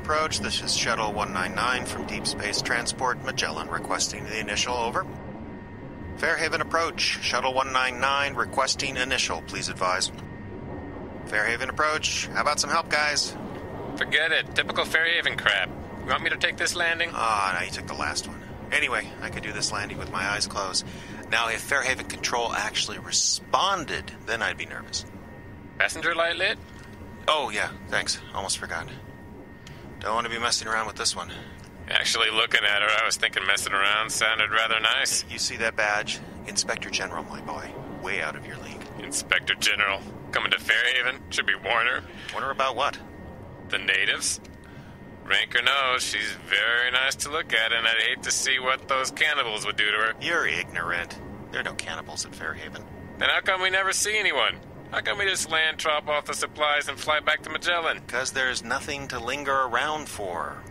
approach. This is Shuttle 199 from Deep Space Transport, Magellan, requesting the initial, over. Fairhaven approach, Shuttle 199, requesting initial, please advise. Fairhaven approach, how about some help, guys? Forget it, typical Fairhaven crap. You want me to take this landing? Ah, no, you took the last one. Anyway, I could do this landing with my eyes closed. Now, if Fairhaven Control actually responded, then I'd be nervous. Passenger light lit? Oh, yeah, thanks. Almost forgot. Don't want to be messing around with this one. Actually, looking at her, I was thinking messing around sounded rather nice. You see that badge? Inspector General, my boy. Way out of your league. Inspector General. Coming to Fairhaven? Should be Warner. Warner about what? The natives. Rank or no, she's very nice to look at, and I'd hate to see what those cannibals would do to her. You're ignorant. There are no cannibals at Fairhaven. Then how come we never see anyone? How come we just land, drop off the supplies, and fly back to Magellan? Because there's nothing to linger around for.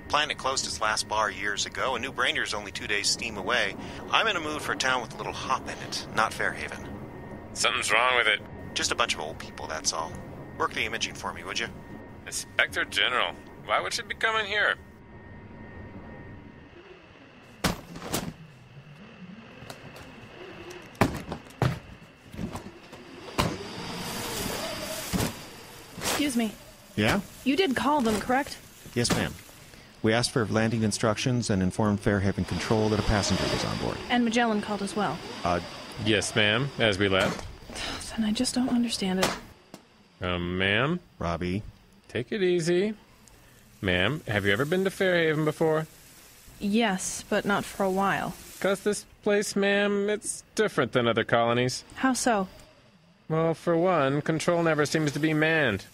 Planet closed its last bar years ago, and New Brainerd's only 2 days steam away. I'm in a mood for a town with a little hop in it, not Fairhaven. Something's wrong with it. Just a bunch of old people, that's all. Work the imaging for me, would you? Inspector General. Why would she be coming here? Excuse me. Yeah? You did call them, correct? Yes, ma'am. We asked for landing instructions and informed Fairhaven Control that a passenger was on board. And Magellan called as well. Yes, ma'am, as we left. Then I just don't understand it. Ma'am? Robbie? Take it easy. Ma'am, have you ever been to Fairhaven before? Yes, but not for a while. 'Cause this place, ma'am, it's different than other colonies. How so? Well, for one, Control never seems to be manned.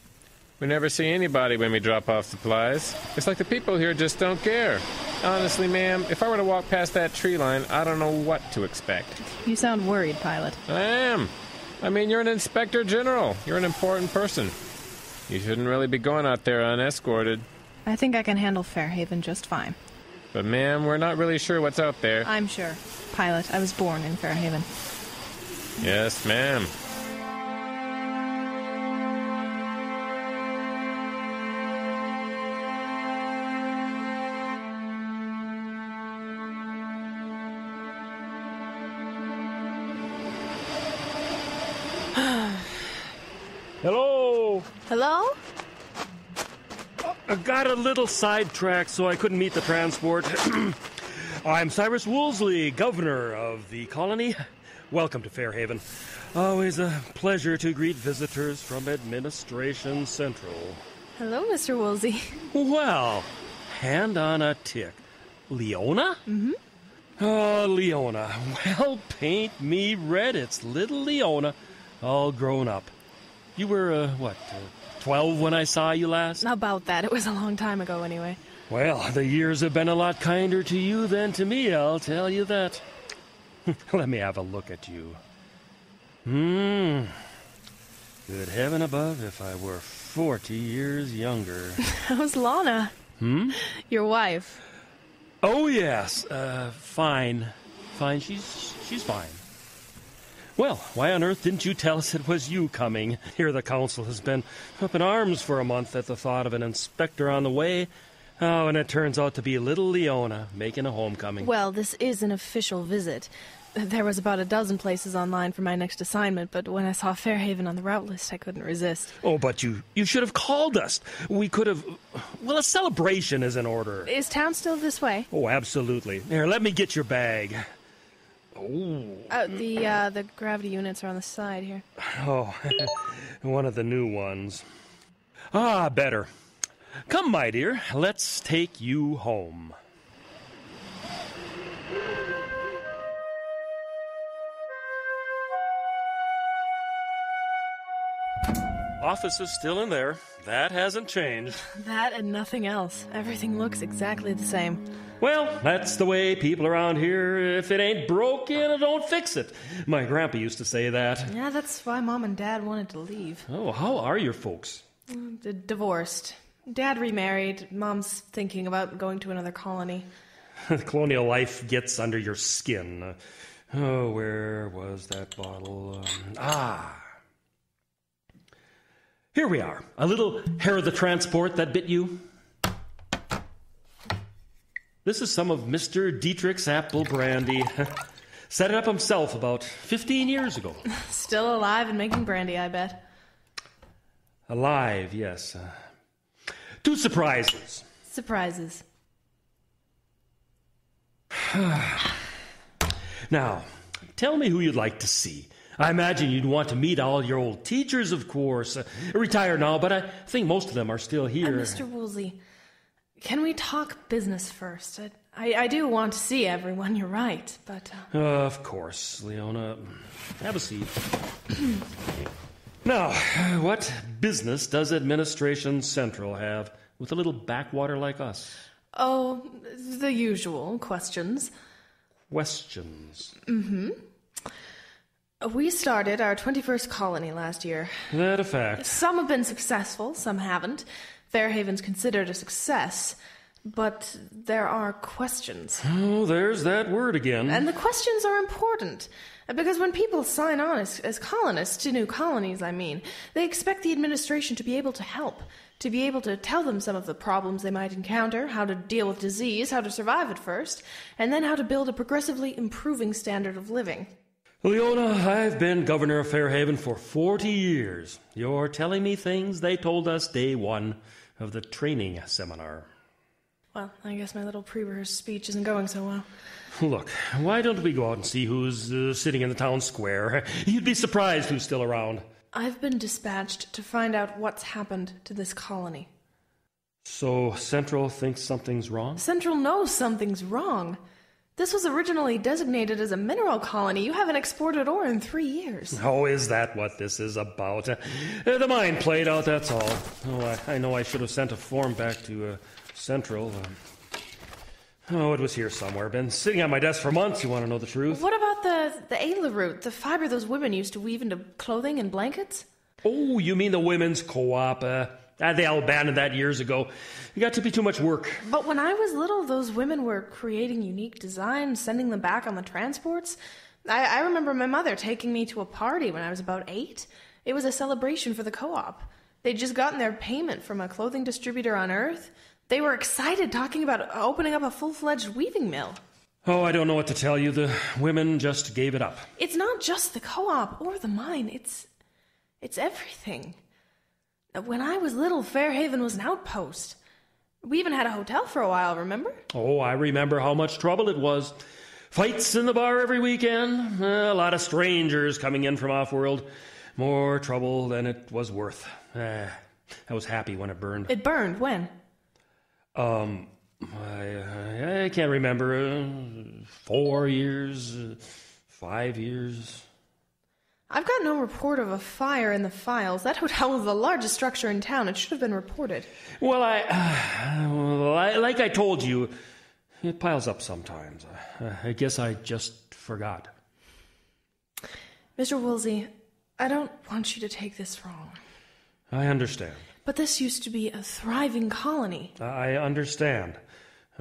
We never see anybody when we drop off supplies. It's like the people here just don't care. Honestly, ma'am, if I were to walk past that tree line, I don't know what to expect. You sound worried, Pilot. I am. I mean, you're an Inspector General. You're an important person. You shouldn't really be going out there unescorted. I think I can handle Fairhaven just fine. But, ma'am, we're not really sure what's out there. I'm sure. Pilot, I was born in Fairhaven. Yes, ma'am. Hello? Hello? I got a little sidetracked, so I couldn't meet the transport. I'm Cyrus Woolsey, governor of the colony. Welcome to Fairhaven. Always a pleasure to greet visitors from Administration Central. Hello, Mr. Woolsey. Well, hand on a tick. Leona? Mm-hmm. Oh, Leona. Well, paint me red. It's little Leona, all grown up. You were, 12 when I saw you last? About that. It was a long time ago, anyway. Well, the years have been a lot kinder to you than to me, I'll tell you that. Let me have a look at you. Good heaven above if I were 40 years younger. How's Lana? Your wife. Oh, yes. Fine. Fine. She's fine. Well, why on earth didn't you tell us it was you coming? Here the council has been up in arms for a month at the thought of an inspector on the way. Oh, and it turns out to be little Leona making a homecoming. Well, this is an official visit. There was about a dozen places online for my next assignment, but when I saw Fairhaven on the route list, I couldn't resist. Oh, but you should have called us. We could have... Well, a celebration is in order. Is town still this way? Oh, absolutely. Here, let me get your bag. Oh. The gravity units are on the side here. Oh, one of the new ones. Ah, better. Come, my dear, let's take you home. Office is still in there. That hasn't changed. That and nothing else. Everything looks exactly the same. Well, that's the way people around here, if it ain't broken, don't fix it. My grandpa used to say that. Yeah, that's why Mom and Dad wanted to leave. Oh, how are your folks? Divorced. Dad remarried. Mom's thinking about going to another colony. Colonial life gets under your skin. Oh, where was that bottle? Here we are. A little hair of the transport that bit you. This is some of Mr. Dietrich's apple brandy. Set it up himself about 15 years ago. Still alive and making brandy, I bet. Alive, yes. 2 surprises. Surprises. Now, tell me who you'd like to see. I imagine you'd want to meet all your old teachers, of course. Retired now, but I think most of them are still here. Mr. Woolsey, can we talk business first? I do want to see everyone, you're right, but... Of course, Leona. Have a seat. Now, what business does Administration Central have with a little backwater like us? Oh, the usual questions. Questions? Mm-hmm. We started our 21st colony last year. That a fact. Some have been successful, some haven't. Fairhaven's considered a success, but there are questions. Oh, there's that word again. And the questions are important, because when people sign on as colonists to new colonies, they expect the administration to be able to help, to be able to tell them some of the problems they might encounter, how to deal with disease, how to survive at first, and then how to build a progressively improving standard of living. Leona, I've been governor of Fairhaven for 40 years. You're telling me things they told us day 1 of the training seminar. Well, I guess my little pre-rehearsed speech isn't going so well. Look, why don't we go out and see who's sitting in the town square? You'd be surprised who's still around. I've been dispatched to find out what's happened to this colony. So Central thinks something's wrong? Central knows something's wrong. This was originally designated as a mineral colony. You haven't exported ore in 3 years. Oh, is that what this is about? The mine played out, that's all. Oh, I know I should have sent a form back to Central. It was here somewhere. Been sitting on my desk for months, you want to know the truth. What about the Ayla root, the fiber those women used to weave into clothing and blankets? Oh, you mean the women's co-op? They all abandoned that years ago. It got to be too much work. But when I was little, those women were creating unique designs, sending them back on the transports. I remember my mother taking me to a party when I was about 8. It was a celebration for the co-op. They'd just gotten their payment from a clothing distributor on Earth. They were excited, talking about opening up a full-fledged weaving mill. Oh, I don't know what to tell you. The women just gave it up. It's not just the co-op or the mine. It's everything. When I was little, Fairhaven was an outpost. We even had a hotel for a while, remember? Oh, I remember how much trouble it was. Fights in the bar every weekend. A lot of strangers coming in from off-world. More trouble than it was worth. I was happy when it burned. It burned? When? I can't remember. 4 years, 5 years. I've got no report of a fire in the files. That hotel was the largest structure in town. It should have been reported. Well, like I told you, it piles up sometimes. I guess I just forgot. Mr. Woolsey, I don't want you to take this wrong. I understand. But this used to be a thriving colony. I understand.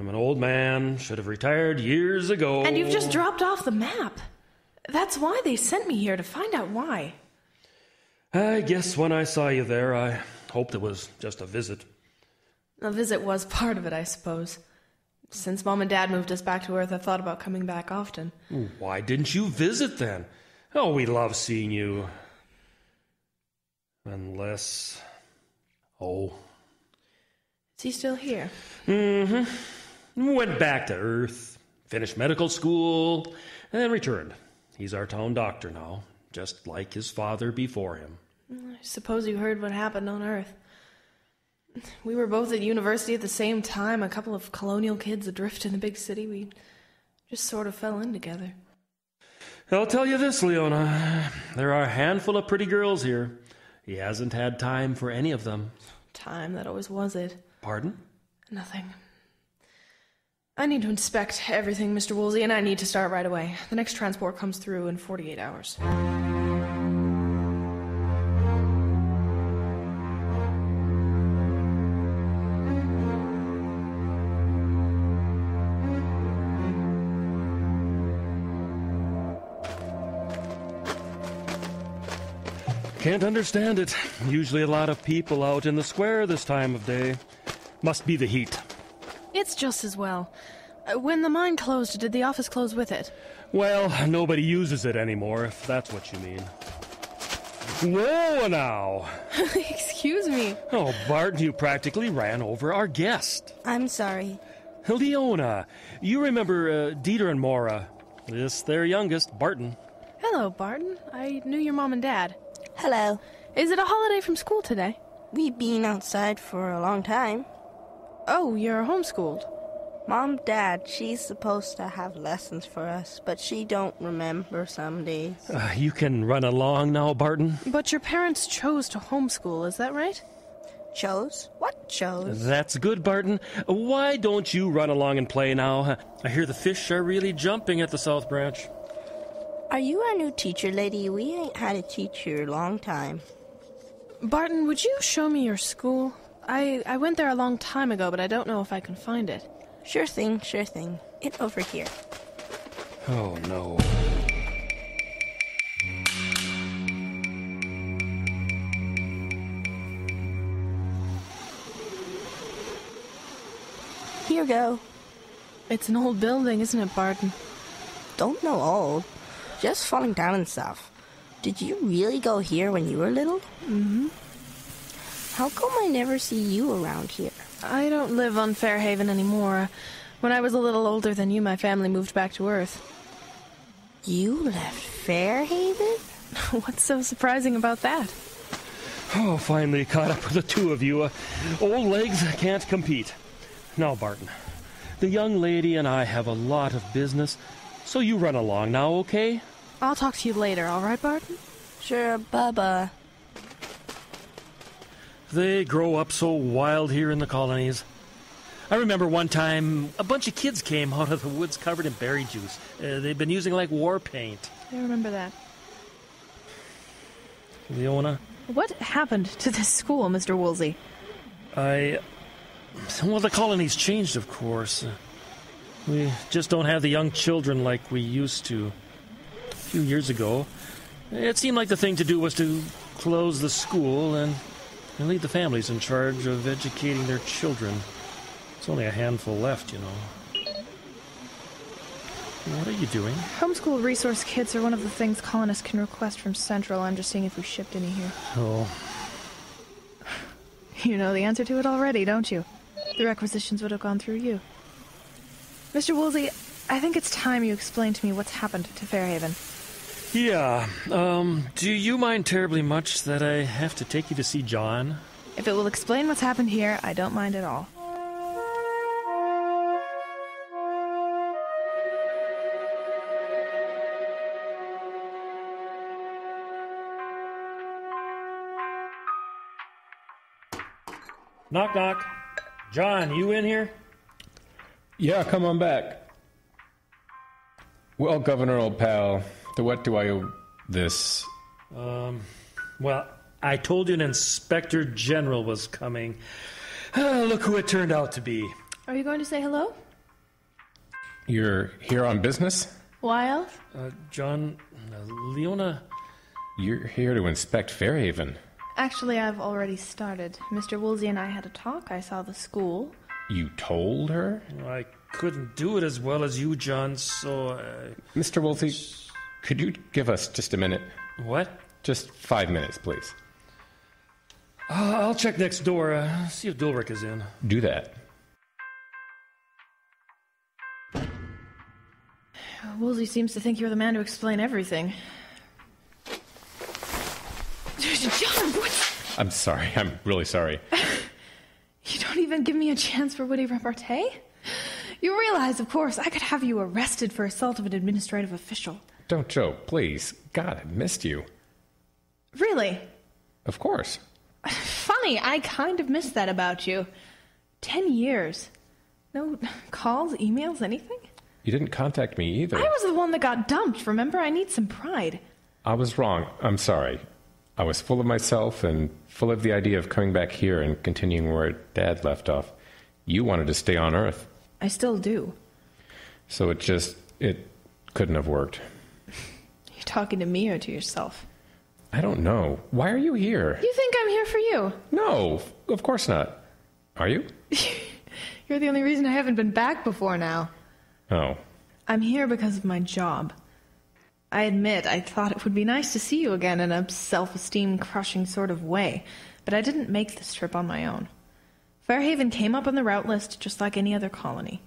I'm an old man, should have retired years ago. And you've just dropped off the map. That's why they sent me here, to find out why. I guess when I saw you there, I hoped it was just a visit. A visit was part of it, I suppose. Since Mom and Dad moved us back to Earth, I've thought about coming back often. Why didn't you visit then? Oh, we love seeing you. Unless... Oh. Is he still here? Mm-hmm. Went back to Earth, finished medical school, and then returned. He's our town doctor now, just like his father before him. I suppose you heard what happened on Earth. We were both at university at the same time, a couple of colonial kids adrift in the big city. We just sort of fell in together. I'll tell you this, Leona. There are a handful of pretty girls here. He hasn't had time for any of them. Time, that always was it. Pardon? Nothing. I need to inspect everything, Mr. Woolsey, and I need to start right away. The next transport comes through in 48 hours. Can't understand it. Usually a lot of people out in the square this time of day. Must be the heat. It's just as well. When the mine closed, did the office close with it? Well, nobody uses it anymore, if that's what you mean. Whoa now! Excuse me. Oh, Barton, you practically ran over our guest. I'm sorry. Leona, you remember Dieter and Maura. This their youngest, Barton. Hello, Barton. I knew your mom and dad. Hello. Is it a holiday from school today? We've been outside for a long time. Oh, you're homeschooled. Mom, Dad, she's supposed to have lessons for us, but she don't remember some days. You can run along now, Barton. But your parents chose to homeschool, is that right? Chose? What chose? That's good, Barton. Why don't you run along and play now? I hear the fish are really jumping at the South Branch. Are you our new teacher, lady? We ain't had a teacher a long time. Barton, would you show me your school? I went there a long time ago, but I don't know if I can find it. Sure thing, sure thing. It's over here. Oh, no. Here you go. It's an old building, isn't it, Barton? Don't know old. Just falling down and stuff. Did you really go here when you were little? Mm-hmm. How come I never see you around here? I don't live on Fairhaven anymore. When I was a little older than you, my family moved back to Earth. You left Fairhaven? What's so surprising about that? Oh, finally caught up with the two of you. Old legs can't compete. Now, Barton, the young lady and I have a lot of business, so you run along now, okay? I'll talk to you later, all right, Barton? Sure, Bubba. They grow up so wild here in the colonies. I remember one time a bunch of kids came out of the woods covered in berry juice. They've been using like war paint. I remember that. Leona? What happened to this school, Mr. Woolsey? Well, the colony's changed, of course. We just don't have the young children like we used to. A few years ago, it seemed like the thing to do was to close the school and leave the families in charge of educating their children. There's only a handful left, you know. What are you doing? Homeschool resource kits are one of the things colonists can request from Central. I'm just seeing if we shipped any here. Oh. You know the answer to it already, don't you? The requisitions would have gone through you. Mr. Woolsey, I think it's time you explain to me what's happened to Fairhaven. Yeah, do you mind terribly much that I have to take you to see John? If it will explain what's happened here, I don't mind at all. Knock, knock. John, you in here? Yeah, come on back. Well, Governor, old pal, to what do I owe this? Well, I told you an inspector general was coming. Look who it turned out to be. Are you going to say hello? You're here on business? Why else? John, Leona... You're here to inspect Fairhaven. Actually, I've already started. Mr. Woolsey and I had a talk. I saw the school. You told her? I couldn't do it as well as you, John, so... Mr. Woolsey, could you give us just a minute? What? Just 5 minutes, please. I'll check next door, see if Dilrick is in. Do that. Woolsey seems to think you're the man to explain everything. John, what? I'm sorry. I'm really sorry. You don't even give me a chance for witty repartee? You realize, of course, I could have you arrested for assault of an administrative official. Don't joke, please. God, I missed you. Really? Of course. Funny, I kind of missed that about you. 10 years. No calls, emails, anything? You didn't contact me either. I was the one that got dumped, remember? I need some pride. I was wrong. I'm sorry. I was full of myself and full of the idea of coming back here and continuing where Dad left off. You wanted to stay on Earth. I still do. So it couldn't have worked. You're talking to me or to yourself? I don't know. Why are you here? You think I'm here for you? No, of course not. Are you? You're the only reason I haven't been back before now. Oh. I'm here because of my job. I admit I thought it would be nice to see you again in a self-esteem crushing sort of way, but I didn't make this trip on my own. Fairhaven came up on the route list just like any other colony.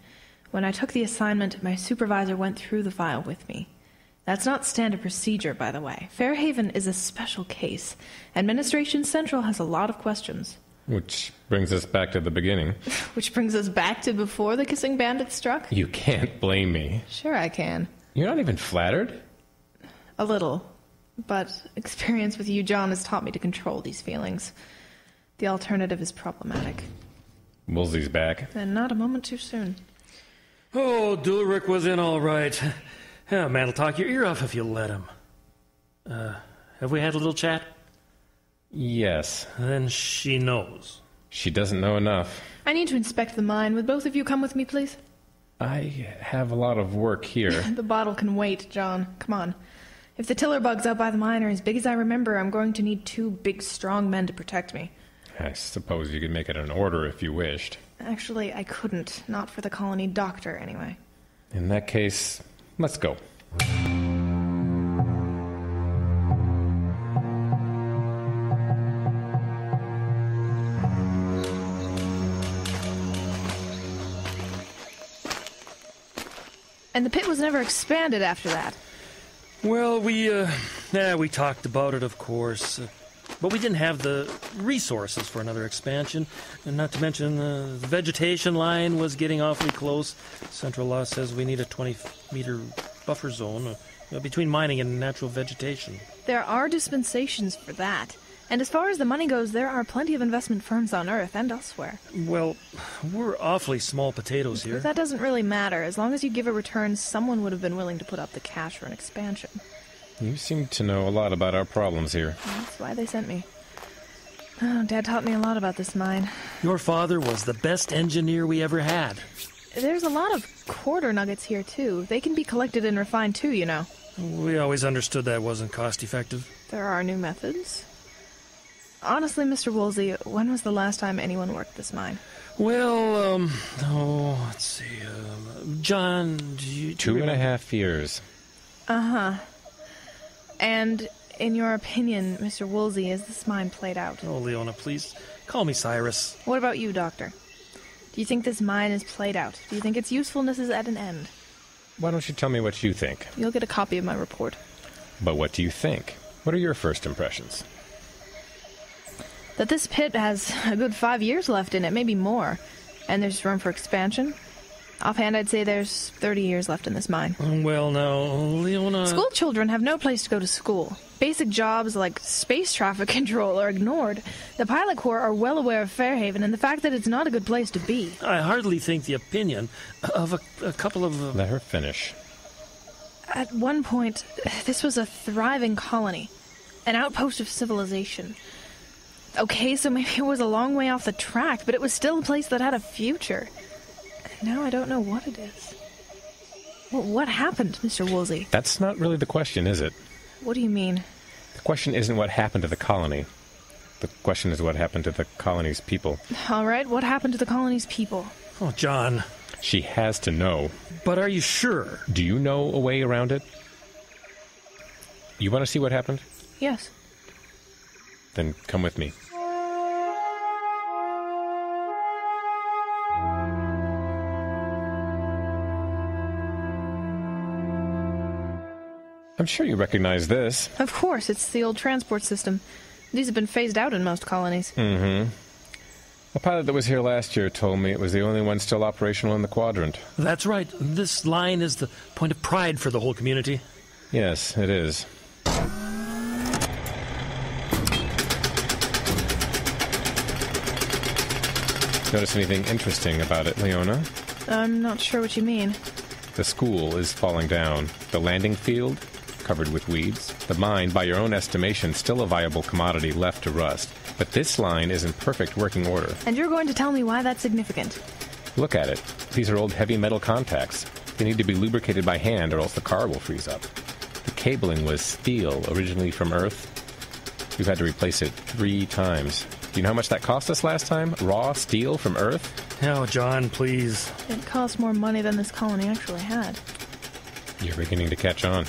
When I took the assignment, my supervisor went through the file with me. That's not standard procedure, by the way. Fairhaven is a special case. Administration Central has a lot of questions. Which brings us back to the beginning. Which brings us back to before the kissing bandit struck? You can't blame me. Sure I can. You're not even flattered? A little. But experience with you, John, has taught me to control these feelings. The alternative is problematic. Woolsey's back. And not a moment too soon. Oh, Dulrich was in all right. Yeah, man will talk your ear off if you let him. Have we had a little chat? Yes. Then she knows. She doesn't know enough. I need to inspect the mine. Would both of you come with me, please? I have a lot of work here. The bottle can wait, John. Come on. If the tiller bugs out by the mine are as big as I remember, I'm going to need 2 big, strong men to protect me. I suppose you could make it an order if you wished. Actually, I couldn't. Not for the colony doctor, anyway. In that case, let's go. And the pit was never expanded after that. Well, we talked about it, of course. But we didn't have the resources for another expansion. And not to mention, the vegetation line was getting awfully close. Central law says we need a 20-meter buffer zone between mining and natural vegetation. There are dispensations for that. And as far as the money goes, there are plenty of investment firms on Earth and elsewhere. Well, we're awfully small potatoes here. But that doesn't really matter. As long as you give a return, someone would have been willing to put up the cash for an expansion. You seem to know a lot about our problems here. That's why they sent me. Oh, Dad taught me a lot about this mine. Your father was the best engineer we ever had. There's a lot of quarter nuggets here, too. They can be collected and refined, too, you know. We always understood that wasn't cost-effective. There are new methods. Honestly, Mr. Woolsey, when was the last time anyone worked this mine? Well, let's see. John, do you... 2.5 years. Uh-huh. And in your opinion, Mr. Woolsey, is this mine played out? Oh, Leona, please, call me Cyrus. What about you, Doctor? Do you think this mine is played out? Do you think its usefulness is at an end? Why don't you tell me what you think? You'll get a copy of my report. But what do you think? What are your first impressions? That this pit has a good 5 years left in it, maybe more. And there's room for expansion. Offhand, I'd say there's 30 years left in this mine. Well, now, Leona... School children have no place to go to school. Basic jobs like space traffic control are ignored. The pilot corps are well aware of Fairhaven and the fact that it's not a good place to be. I hardly think the opinion of a couple of... Let her finish. At one point, this was a thriving colony. An outpost of civilization. Okay, so maybe it was a long way off the track, but it was still a place that had a future. Now I don't know what it is. Well, what happened, Mr. Woolsey? That's not really the question, is it? What do you mean? The question isn't what happened to the colony. The question is what happened to the colony's people. All right, what happened to the colony's people? Oh, John. She has to know. But are you sure? Do you know a way around it? You want to see what happened? Yes. Then come with me. I'm sure you recognize this. Of course, it's the old transport system. These have been phased out in most colonies. Mm-hmm. A pilot that was here last year told me it was the only one still operational in the quadrant. That's right. This line is the point of pride for the whole community. Yes, it is. Notice anything interesting about it, Leona? I'm not sure what you mean. The school is falling down. The landing field, covered with weeds. The mine, by your own estimation, still a viable commodity left to rust. But this line is in perfect working order. And you're going to tell me why that's significant? Look at it. These are old heavy metal contacts. They need to be lubricated by hand or else the car will freeze up. The cabling was steel, originally from Earth. We've had to replace it 3 times. Do you know how much that cost us last time? Raw steel from Earth? Oh, John, please. It cost more money than this colony actually had. You're beginning to catch on.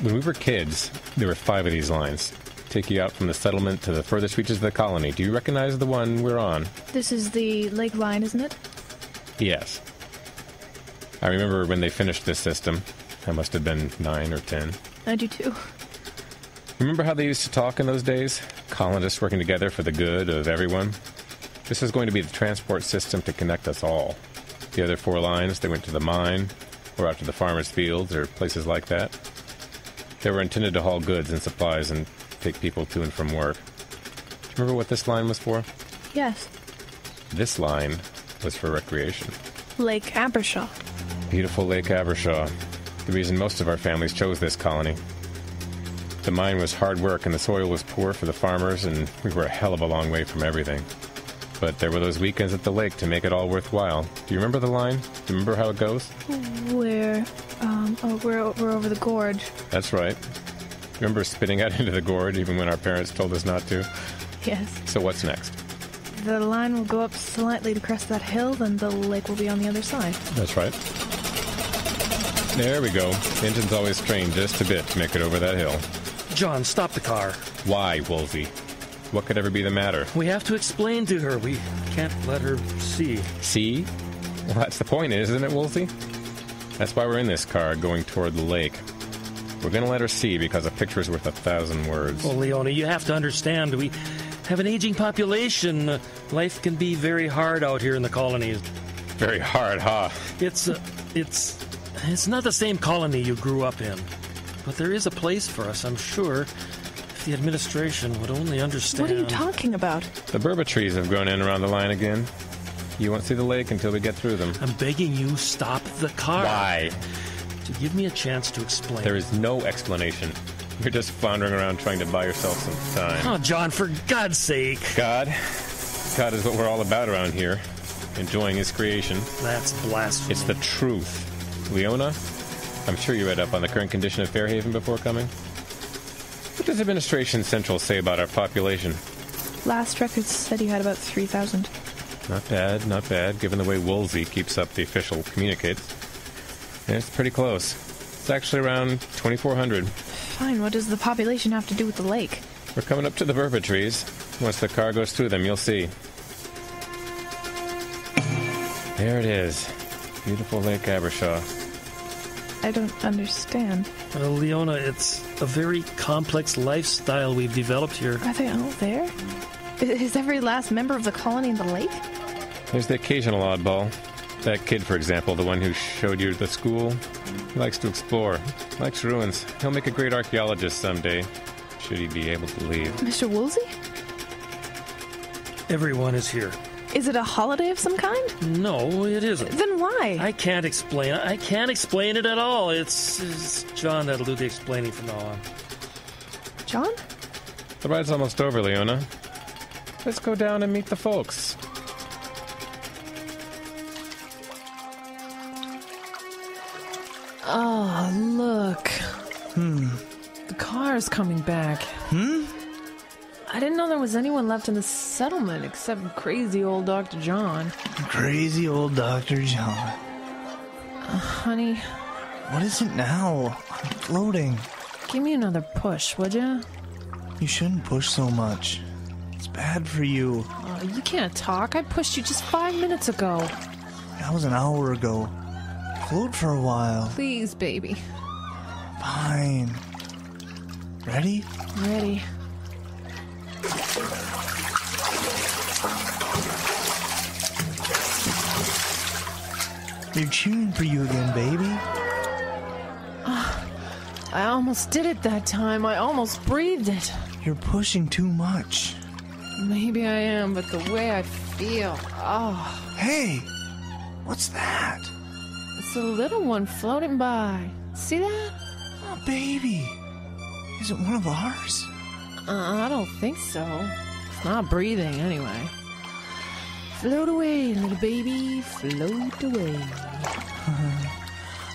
When we were kids, there were 5 of these lines. Take you out from the settlement to the furthest reaches of the colony. Do you recognize the one we're on? This is the lake line, isn't it? Yes. I remember when they finished this system. I must have been 9 or 10. I do too. Remember how they used to talk in those days? Colonists working together for the good of everyone? This is going to be the transport system to connect us all. The other 4 lines, they went to the mine, or out to the farmers' fields, or places like that. They were intended to haul goods and supplies and take people to and from work. Do you remember what this line was for? Yes. This line was for recreation. Lake Abershaw. Beautiful Lake Abershaw. The reason most of our families chose this colony. The mine was hard work and the soil was poor for the farmers, and we were a hell of a long way from everything. But there were those weekends at the lake to make it all worthwhile. Do you remember the line? Do you remember how it goes? We're over the gorge. That's right. Remember spitting out into the gorge even when our parents told us not to? Yes. So what's next? The line will go up slightly to crest that hill, then the lake will be on the other side. That's right. There we go. The engine's always strained just a bit to make it over that hill. John, stop the car. Why, Wolsey? What could ever be the matter? We have to explain to her. We can't let her see. See? Well, that's the point, isn't it, Wolsey? That's why we're in this car, going toward the lake. We're going to let her see because a picture's worth 1,000 words. Well, Leona, you have to understand. We have an aging population. Life can be very hard out here in the colonies. Very hard, huh? It's not the same colony you grew up in. But there is a place for us, I'm sure. If the administration would only understand. What are you talking about? The burba trees have grown in around the line again. You won't see the lake until we get through them. I'm begging you, stop the car. Why? To give me a chance to explain. There is no explanation. You're just floundering around trying to buy yourself some time. Oh, John, for God's sake. God is what we're all about around here. Enjoying his creation. That's blasphemy. It's the truth. Leona, I'm sure you read up on the current condition of Fairhaven before coming. What does Administration Central say about our population? Last records said you had about 3,000. Not bad, not bad, given the way Wolsey keeps up the official communicates. Yeah, it's pretty close. It's actually around 2,400. Fine, what does the population have to do with the lake? We're coming up to the burba trees. Once the car goes through them, you'll see. There it is. Beautiful Lake Abershaw. I don't understand. Well, Leona, it's a very complex lifestyle we've developed here. Are they all there? Is every last member of the colony in the lake? There's the occasional oddball. That kid, for example, the one who showed you the school. He likes to explore. Likes ruins. He'll make a great archaeologist someday, should he be able to leave. Mr. Woolsey? Everyone is here. Is it a holiday of some kind? No, it isn't. Then why? I can't explain it. I can't explain it at all. It's John that'll do the explaining from now on. John? The ride's almost over, Leona. Let's go down and meet the folks. Oh, look. The car's coming back. I didn't know there was anyone left in the settlement except crazy old Dr. John. Crazy old Dr. John. Honey, What is it now? I'm floating. give me another push, would ya? You shouldn't push so much. It's bad for you. You can't talk. I pushed you just 5 minutes ago. That was an hour ago. Float for a while. Please, baby. Fine. Ready? Ready. They're cheering for you again, baby. I almost did it that time. I almost breathed it. You're pushing too much. Maybe I am, but the way I feel. Oh, Hey! What's that? it's a little one floating by. See that? Oh, baby. Is it one of ours? I don't think so. It's not breathing anyway. Float away, little baby. Float away.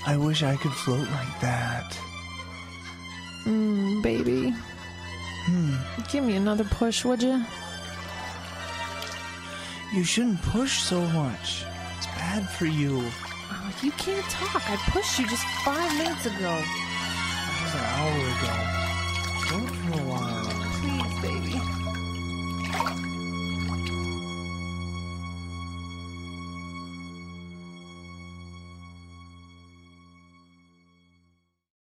I wish I could float like that. Baby. Give me another push, would you? You shouldn't push so much. It's bad for you. Oh, you can't talk. I pushed you just 5 minutes ago. That was an hour ago. Short for a while.